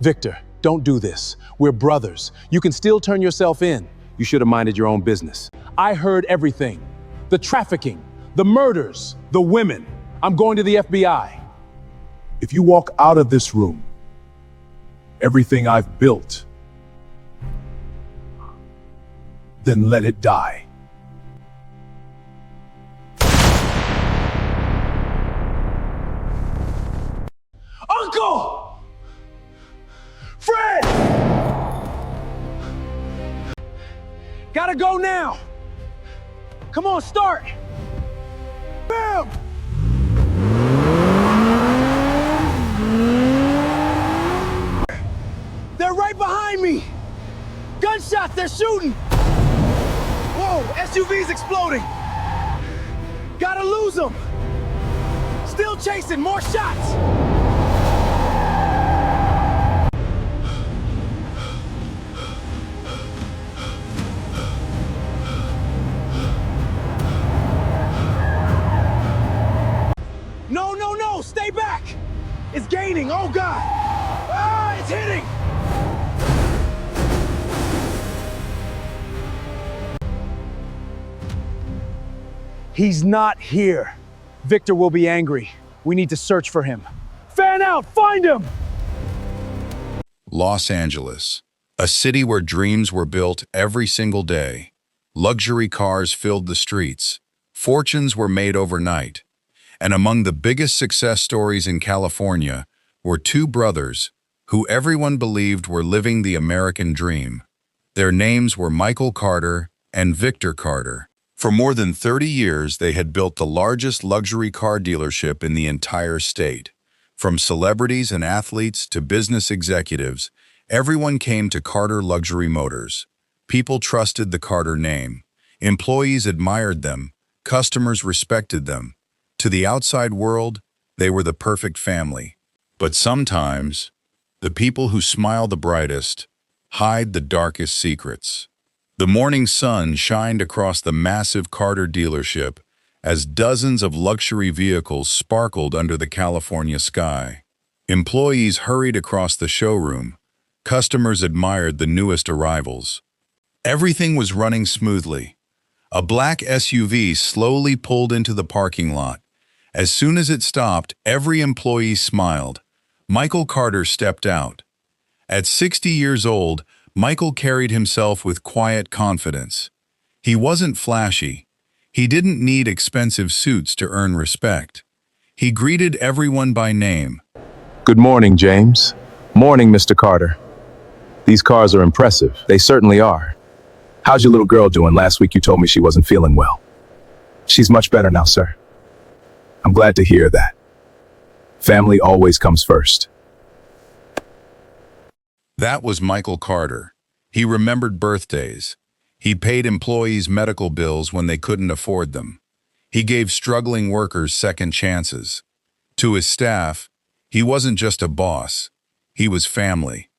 Victor, don't do this. We're brothers. You can still turn yourself in. You should have minded your own business. I heard everything. The trafficking, the murders, the women. I'm going to the FBI. If you walk out of this room, everything I've built, then let it die. Uncle! Fred! Gotta go now. Come on, start. Bam! They're right behind me. Gunshots, they're shooting. Whoa, SUV's exploding. Gotta lose them. Still chasing, more shots. No, stay back. It's gaining, oh God. Ah, it's hitting. He's not here. Victor will be angry. We need to search for him. Fan out, find him! Los Angeles, a city where dreams were built every single day. Luxury cars filled the streets. Fortunes were made overnight. And among the biggest success stories in California were two brothers who everyone believed were living the American dream. Their names were Michael Carter and Victor Carter. For more than 30 years, they had built the largest luxury car dealership in the entire state. From celebrities and athletes to business executives, everyone came to Carter Luxury Motors. People trusted the Carter name. Employees admired them. Customers respected them. To the outside world, they were the perfect family. But sometimes, the people who smile the brightest hide the darkest secrets. The morning sun shined across the massive Carter dealership as dozens of luxury vehicles sparkled under the California sky. Employees hurried across the showroom. Customers admired the newest arrivals. Everything was running smoothly. A black SUV slowly pulled into the parking lot. As soon as it stopped, every employee smiled. Michael Carter stepped out. At 60 years old, Michael carried himself with quiet confidence. He wasn't flashy. He didn't need expensive suits to earn respect. He greeted everyone by name. Good morning, James. Morning, Mr. Carter. These cars are impressive. They certainly are. How's your little girl doing? Last week you told me she wasn't feeling well. She's much better now, sir. I'm glad to hear that. Family always comes first. That was Michael Carter. He remembered birthdays. He paid employees medical bills when they couldn't afford them. He gave struggling workers second chances. To his staff, he wasn't just a boss. He was family.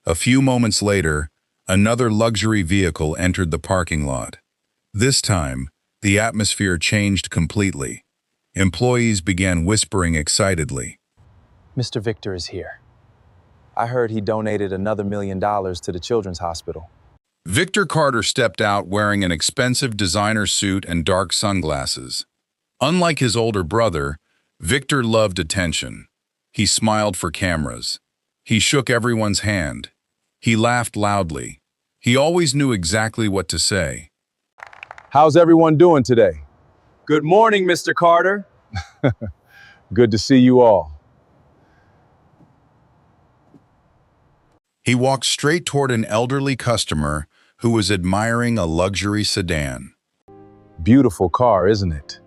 A few moments later, another luxury vehicle entered the parking lot. This time, the atmosphere changed completely. Employees began whispering excitedly. Mr. Victor is here. I heard he donated another $1 million to the children's hospital. Victor Carter stepped out wearing an expensive designer suit and dark sunglasses. Unlike his older brother, Victor loved attention. He smiled for cameras. He shook everyone's hand. He laughed loudly. He always knew exactly what to say. How's everyone doing today? Good morning, Mr. Carter. Good to see you all. He walked straight toward an elderly customer who was admiring a luxury sedan. Beautiful car, isn't it?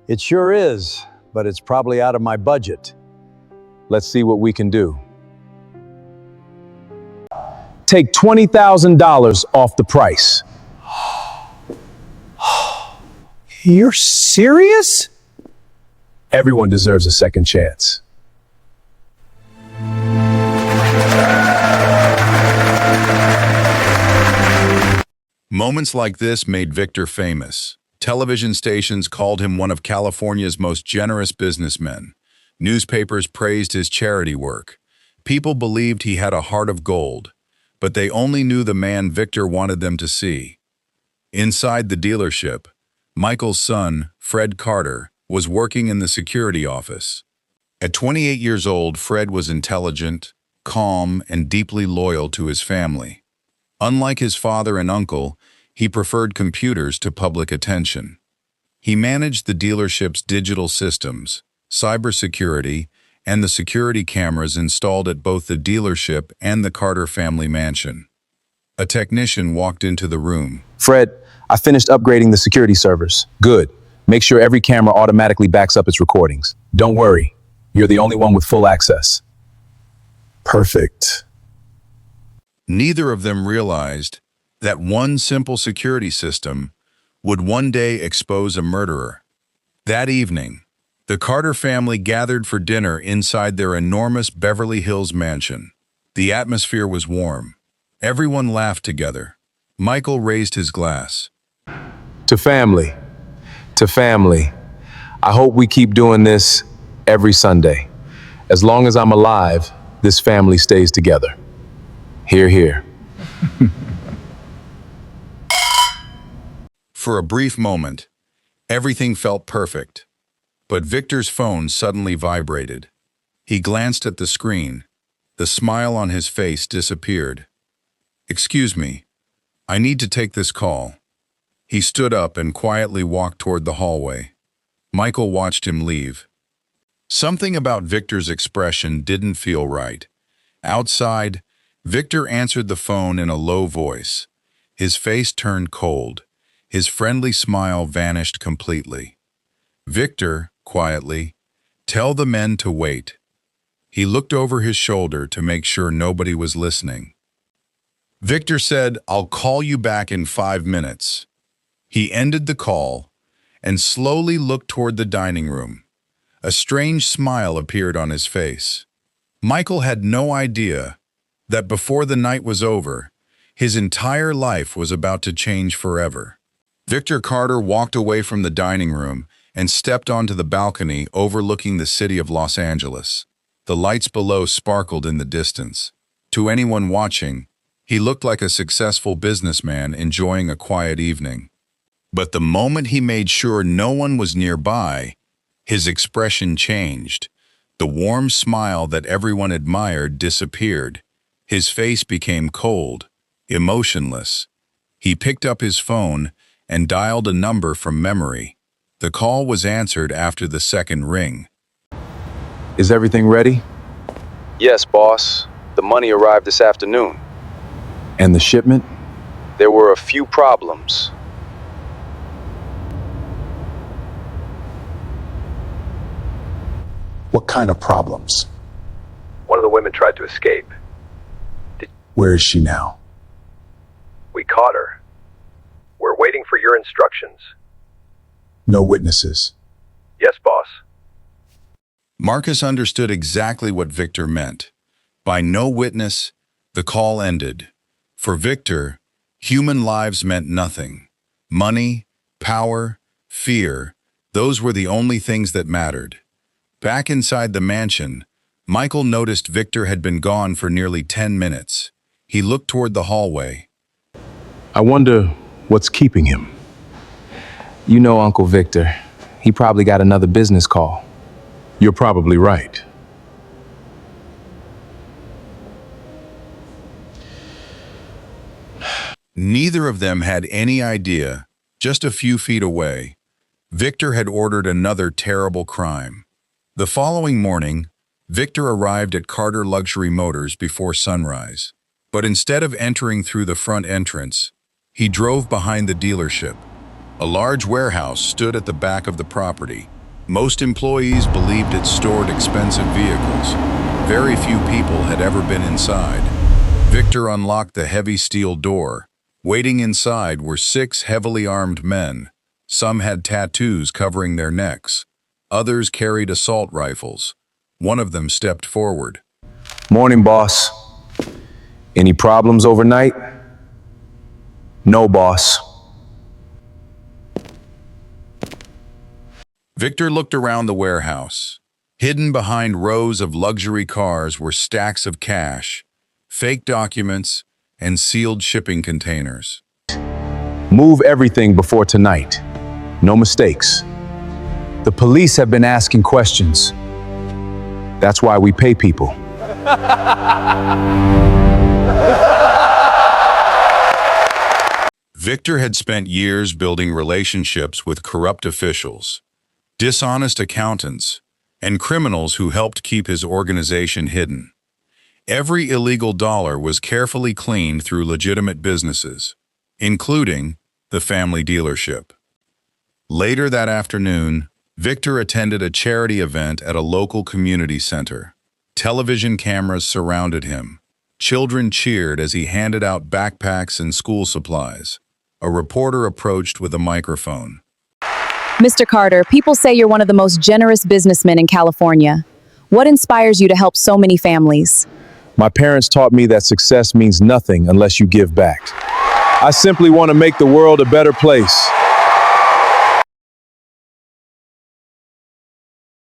It sure is, but it's probably out of my budget. Let's see what we can do. Take $20,000 off the price. You're serious? Everyone deserves a second chance. Moments like this made Victor famous. Television stations called him one of California's most generous businessmen. Newspapers praised his charity work. People believed he had a heart of gold, but they only knew the man Victor wanted them to see. Inside the dealership, Michael's son, Fred Carter, was working in the security office. At 28 years old, Fred was intelligent, calm, and deeply loyal to his family. Unlike his father and uncle, he preferred computers to public attention. He managed the dealership's digital systems, cybersecurity, and the security cameras installed at both the dealership and the Carter family mansion. A technician walked into the room. Fred, I finished upgrading the security servers. Good. Make sure every camera automatically backs up its recordings. Don't worry. You're the only one with full access. Perfect. Neither of them realized that one simple security system would one day expose a murderer. That evening, the Carter family gathered for dinner inside their enormous Beverly Hills mansion. The atmosphere was warm. Everyone laughed together. Michael raised his glass. To family. To family. I hope we keep doing this every Sunday. As long as I'm alive, this family stays together. Hear, hear. For a brief moment, everything felt perfect. But Victor's phone suddenly vibrated. He glanced at the screen. The smile on his face disappeared. "Excuse me, I need to take this call." He stood up and quietly walked toward the hallway. Michael watched him leave. Something about Victor's expression didn't feel right. Outside, Victor answered the phone in a low voice. His face turned cold. His friendly smile vanished completely. "Victor," quietly, "tell the men to wait." He looked over his shoulder to make sure nobody was listening. Victor said, "I'll call you back in 5 minutes." He ended the call and slowly looked toward the dining room. A strange smile appeared on his face. Michael had no idea that before the night was over, his entire life was about to change forever. Victor Carter walked away from the dining room and stepped onto the balcony overlooking the city of Los Angeles. The lights below sparkled in the distance. To anyone watching, he looked like a successful businessman enjoying a quiet evening. But the moment he made sure no one was nearby, his expression changed. The warm smile that everyone admired disappeared. His face became cold, emotionless. He picked up his phone and dialed a number from memory. The call was answered after the second ring. Is everything ready? Yes, boss. The money arrived this afternoon. And the shipment? There were a few problems. What kind of problems? One of the women tried to escape. Where is she now? We caught her. We're waiting for your instructions. No witnesses. Yes, boss. Marcus understood exactly what Victor meant. By no witness, the call ended. For Victor, human lives meant nothing. Money, power, fear, those were the only things that mattered. Back inside the mansion, Michael noticed Victor had been gone for nearly 10 minutes. He looked toward the hallway. I wonder what's keeping him. You know Uncle Victor. He probably got another business call. You're probably right. Neither of them had any idea, just a few feet away, Victor had ordered another terrible crime. The following morning, Victor arrived at Carter Luxury Motors before sunrise. But instead of entering through the front entrance, he drove behind the dealership. A large warehouse stood at the back of the property. Most employees believed it stored expensive vehicles. Very few people had ever been inside. Victor unlocked the heavy steel door. Waiting inside were 6 heavily armed men. Some had tattoos covering their necks. Others carried assault rifles. One of them stepped forward. Morning, boss. Any problems overnight? No, boss. Victor looked around the warehouse. Hidden behind rows of luxury cars were stacks of cash, fake documents, and sealed shipping containers. Move everything before tonight. No mistakes. The police have been asking questions. That's why we pay people. Victor had spent years building relationships with corrupt officials, dishonest accountants, and criminals who helped keep his organization hidden. Every illegal dollar was carefully cleaned through legitimate businesses, including the family dealership. Later that afternoon, Victor attended a charity event at a local community center. Television cameras surrounded him. Children cheered as he handed out backpacks and school supplies. A reporter approached with a microphone. Mr. Carter, people say you're one of the most generous businessmen in California. What inspires you to help so many families? My parents taught me that success means nothing unless you give back. I simply want to make the world a better place.